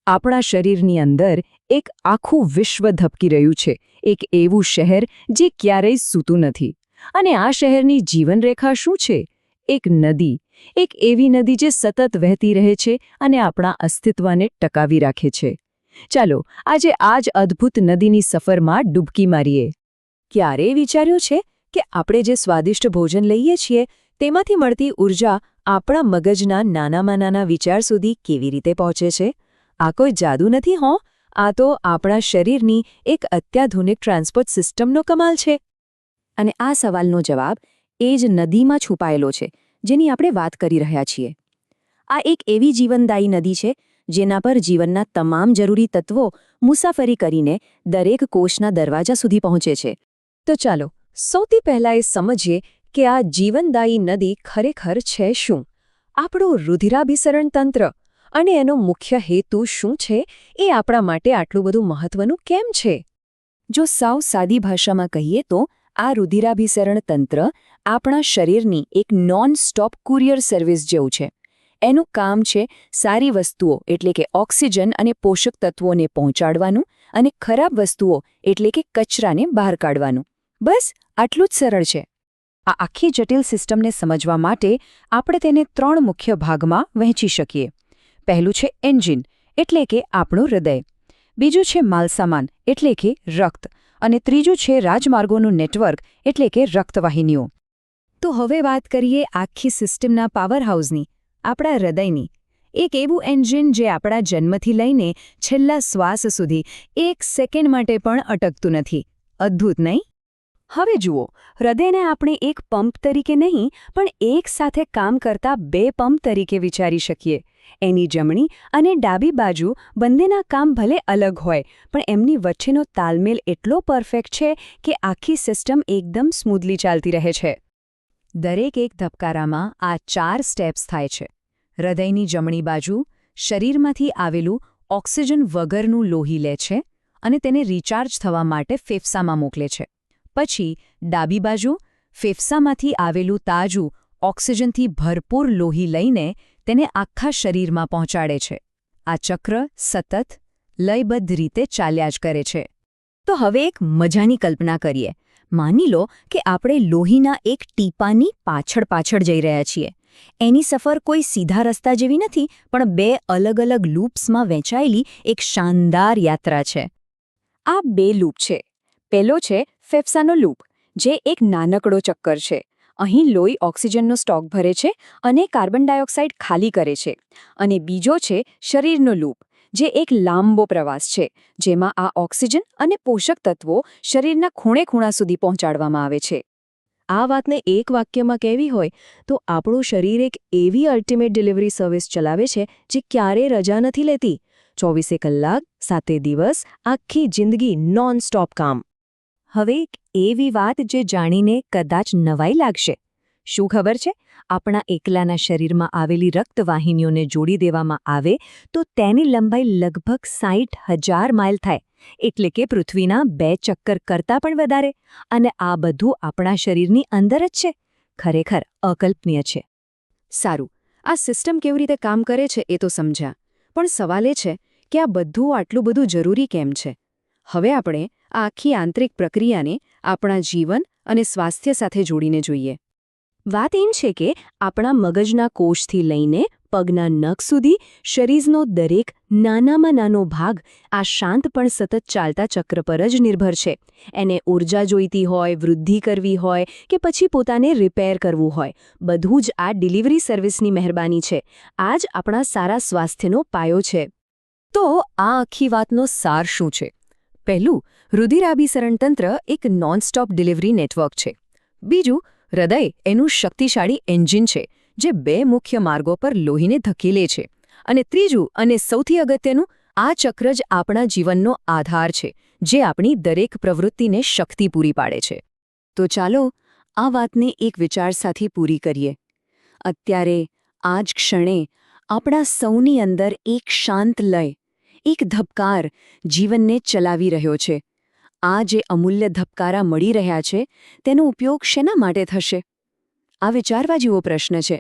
આપણા શરીરની અંદર એક આખું વિશ્વ ધબકી રહ્યું છે, એક એવું શહેર જે ક્યારેય સૂતું નથી. અને આ શહેરની જીવનરેખા શું છે? એક નદી, એક એવી નદી જે સતત વહેતી રહે છે અને આપણા અસ્તિત્વને ટકાવી રાખે છે. ચાલો આજે આ જ અદ્ભુત નદીની સફરમાં ડૂબકી મારીએ. ક્યારેય વિચાર્યું છે કે આપણે જે સ્વાદિષ્ટ ભોજન લઈએ છીએ તેમાંથી મળતી ઊર્જા આપણા મગજના નાનામાં નાના વિચાર સુધી કેવી રીતે પહોંચે છે? આ કોઈ જાદુ નથી હો, આ તો આપણા શરીરની એક અત્યાધુનિક ટ્રાન્સપોર્ટ સિસ્ટમનો કમાલ છે. અને આ સવાલનો જવાબ એ જ નદીમાં છુપાયેલો છે જેની આપણે વાત કરી રહ્યા છીએ. આ એક એવી જીવનદાયી નદી છે જેના પર જીવનના તમામ જરૂરી તત્વો મુસાફરી કરીને દરેક કોષના દરવાજા સુધી પહોંચે છે. તો ચાલો સૌથી પહેલા એ સમજીએ કે આ જીવનદાયી નદી ખરેખર છે શું? આપણું રુધિરાભિસરણ તંત્ર. અને એનો મુખ્ય હેતુ શું છે? એ આપણા માટે આટલું બધું મહત્વનું કેમ છે? જો સાવ સાદી ભાષામાં કહીએ તો આ રુધિરાભિસરણ તંત્ર આપણા શરીરની એક નોન સ્ટોપ કુરિયર સર્વિસ જેવું છે. એનું કામ છે સારી વસ્તુઓ એટલે કે ઓક્સિજન અને પોષક તત્વોને પહોંચાડવાનું અને ખરાબ વસ્તુઓ એટલે કે કચરાને બહાર કાઢવાનું. બસ આટલું જ સરળ છે. આ આખી જટિલ સિસ્ટમને સમજવા માટે આપણે તેને 3 મુખ્ય ભાગમાં વહેંચી શકીએ. પહેલું છે એન્જિન એટલે કે આપણું હૃદય, બીજું છે માલસામાન એટલે કે રક્ત, અને ત્રીજું છે રાજમાર્ગોનું નેટવર્ક એટલે કે રક્તવાહિનીઓ. તો હવે વાત કરીએ આખી સિસ્ટમના પાવરહાઉસની, આપણા હૃદયની. એક એવું એન્જિન જે આપણા જન્મથી લઈને છેલ્લા શ્વાસ સુધી 1 સેકન્ડ માટે પણ અટકતું નથી. અદ્ભુત નહીં? હવે જુઓ, હૃદયને આપણે એક પંપ તરીકે નહીં પણ એક સાથે કામ કરતા 2 પંપ તરીકે વિચારી શકીએ. એની જમણી અને ડાબી બાજુ બંનેના કામ ભલે અલગ હોય પણ એમની વચ્ચેનો તાલમેલ એટલો પરફેક્ટ છે કે આખી સિસ્ટમ એકદમ સ્મૂધલી ચાલતી રહે છે. દરેક એક ધબકારામાં આ 4 સ્ટેપ્સ થાય છે. હૃદયની જમણી બાજુ શરીરમાંથી આવેલું ઓક્સિજન વગરનું લોહી લે છે અને તેને રિચાર્જ થવા માટે ફેફસામાં મોકલે છે. પછી ડાબી બાજુ ફેફસામાંથી આવેલું તાજું ઓક્સિજનથી ભરપૂર લોહી લઈને તેને આખા શરીરમાં પહોંચાડે છે. આ ચક્ર સતત લયબદ્ધ રીતે ચાલ્યા જ કરે છે. તો હવે એક મજાની કલ્પના કરીએ. માની લો કે આપણે લોહીના એક ટીપાની પાછળ જઈ રહ્યા છીએ. એની સફર કોઈ સીધા રસ્તા જેવી નથી પણ 2 અલગ અલગ લૂપ્સમાં વહેંચાયેલી એક શાનદાર યાત્રા છે. આ 2 લૂપ છે. પહેલો છે ફેફસાનો લૂપ, જે એક નાનકડો ચક્કર છે. અહીં લોહી ઓક્સિજનનો સ્ટોક ભરે છે અને કાર્બન ડાયોક્સાઇડ ખાલી કરે છે. અને બીજો છે શરીરનો લૂપ, જે એક લાંબો પ્રવાસ છે જેમાં આ ઓક્સિજન અને પોષક તત્વો શરીરના ખૂણે-ખૂણા સુધી પહોંચાડવામાં આવે છે. આ વાતને એક વાક્યમાં કહેવી હોય તો આપણું શરીર એક એવી અલ્ટિમેટ ડિલિવરી સર્વિસ ચલાવે છે જે ક્યારેય રજા નથી લેતી. 24 કલાક, 7 દિવસ, આખી જિંદગી નોન સ્ટોપ કામ. હવે એક એવી વાત જે જાણીને કદાચ નવાઈ લાગશે. શું ખબર છે? આપણા એકલાના શરીરમાં આવેલી રક્તવાહિનીઓને જોડી દેવામાં આવે તો તેની લંબાઈ લગભગ 60,000 માઇલ થાય, એટલે કે પૃથ્વીના 2 ચક્કર કરતાં પણ વધારે. અને આ બધું આપણા શરીરની અંદર જ છે. ખરેખર અકલ્પનીય છે. સારું, આ સિસ્ટમ કેવી રીતે કામ કરે છે એ તો સમજ્યા, પણ સવાલ એ છે કે આ બધું આટલું બધું જરૂરી કેમ છે? હવે આપણે આ આખી આંતરિક પ્રક્રિયાને આપણા જીવન અને સ્વાસ્થ્ય સાથે જોડીને જોઈએ. વાત એમ છે કે આપણા મગજના કોષથી લઈને પગના નખ સુધી શરીરનો દરેક નાનામાં નાનો ભાગ આ શાંત પણ સતત ચાલતા ચક્ર પર જ નિર્ભર છે. એને ઊર્જા જોઈતી હોય, વૃદ્ધિ કરવી હોય કે પછી પોતાને રિપેર કરવું હોય, બધું જ આ ડિલિવરી સર્વિસની મહેરબાની છે. આ જ આપણા સારા સ્વાસ્થ્યનો પાયો છે. તો આ આખી વાતનો સાર શું છે? પહેલું, રુધિરાભિસરણ તંત્ર એક નોનસ્ટોપ ડિલિવરી નેટવર્ક છે. બીજું, હૃદય એનું શક્તિશાળી એન્જિન છે જે 2 મુખ્ય માર્ગો પર લોહીને ધકેલે છે. અને ત્રીજું અને સૌથી અગત્યનું, આ ચક્ર જ આપણા જીવનનો આધાર છે, જે આપણી દરેક પ્રવૃત્તિને શક્તિ પૂરી પાડે છે. તો ચાલો આ વાતને એક વિચાર સાથે પૂરી કરીએ. અત્યારે આ જ ક્ષણે આપણા સૌની અંદર એક શાંત લય, એક ધબકાર જીવનને ચલાવી રહ્યો છે. આ જે અમૂલ્ય ધબકારા મળી રહ્યા છે તેનો ઉપયોગ શેના માટે થશે? આ વિચારવા જેવો પ્રશ્ન છે.